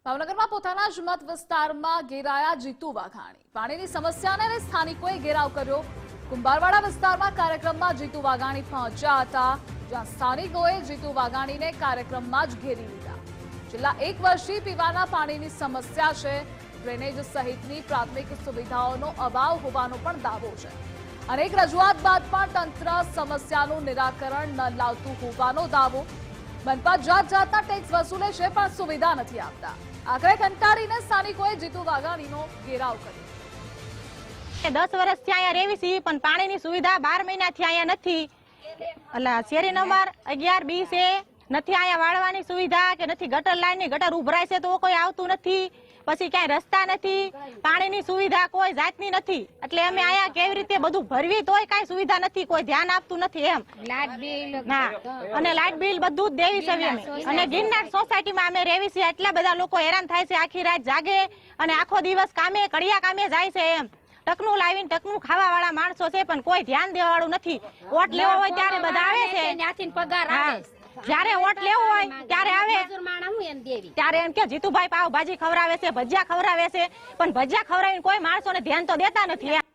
ભાવનગરમાં પોતાના જ મત વિસ્તારમાં ઘેરાયા જીતુ વાઘાણી। પાણીની સમસ્યાને લઈને સ્થાનિકોએ ઘેરાવ કર્યો। કુંભારવાડા વિસ્તારમાં કાર્યક્રમમાં જીતુ વાઘાણી પહોંચ્યા હતા, જ્યાં સ્થાનિકોએ જીતુ વાઘાણીને કાર્યક્રમમાં જ ઘેરી લીધા। છેલ્લા 1 વર્ષથી પીવાના પાણીની સમસ્યા છે। ડ્રેનેજ સહિતની પ્રાથમિક સુવિધાઓનો અભાવ હોવાનો પણ દાવો છે। અનેક રજૂઆત બાદ પણ તંત્ર સમસ્યાનું નિરાકરણ ન લાવતું હોવાનો દાવો। મનપા જાતના ટેક્સ વસૂલે છે પણ સુવિધા નથી આપતા। આખરે કંટાળીને સ્થાનિકોએ જીતુ વાઘાણીનો ઘેરાવ કર્યો। 10 વર્ષથી અહીંયા રેવી છીએ પણ પાણીની સુવિધા 12 મહિનાથી અહીંયા નથી। એટલે શેરી નંબર 11B છે, નથી અહીંયા વાળવાની સુવિધા કે નથી ગટર લાઈનની ગટર ઉભરાય છે તો કોઈ આવતું નથી। પછી ક્યાંય રસ્તા નથી, પાણીની સુવિધા કોઈ જાતની નથી। એટલે અમે અહીંયા કેવી રીતે બધું ભરવી તોય કાંઈ સુવિધા નથી, કોઈ ધ્યાન આપતું નથી એમ। લાઇટ બિલ અને લાઇટ બિલ બધું જ દેવી છે અમે। અને ગિરનાર સોસાયટીમાં અમે રેવી છીએ, એટલા બધા લોકો હેરાન થાય છે, આખી રાત જાગે અને આખો દિવસ કામે કડિયા કામે જાય છે એમ। ટકનું લાવીને ટકનું ખાવા વાળા માણસો છે પણ કોઈ ધ્યાન દેવા વાળું નથી। વોટ લેવો હોય ત્યારે બધા આવે છે, ત્યાંથી પગાર આવે। જ્યારે વોટ લેવો હોય ત્યારે આવે, ત્યારે એમ કે જીતુભાઈ પાવ ભાજી ખવડાવે છે, ભજીયા ખવડાવે છે, પણ ભજીયા ખવડાવીને કોઈ માણસોને ધ્યાન તો દેતા નથી।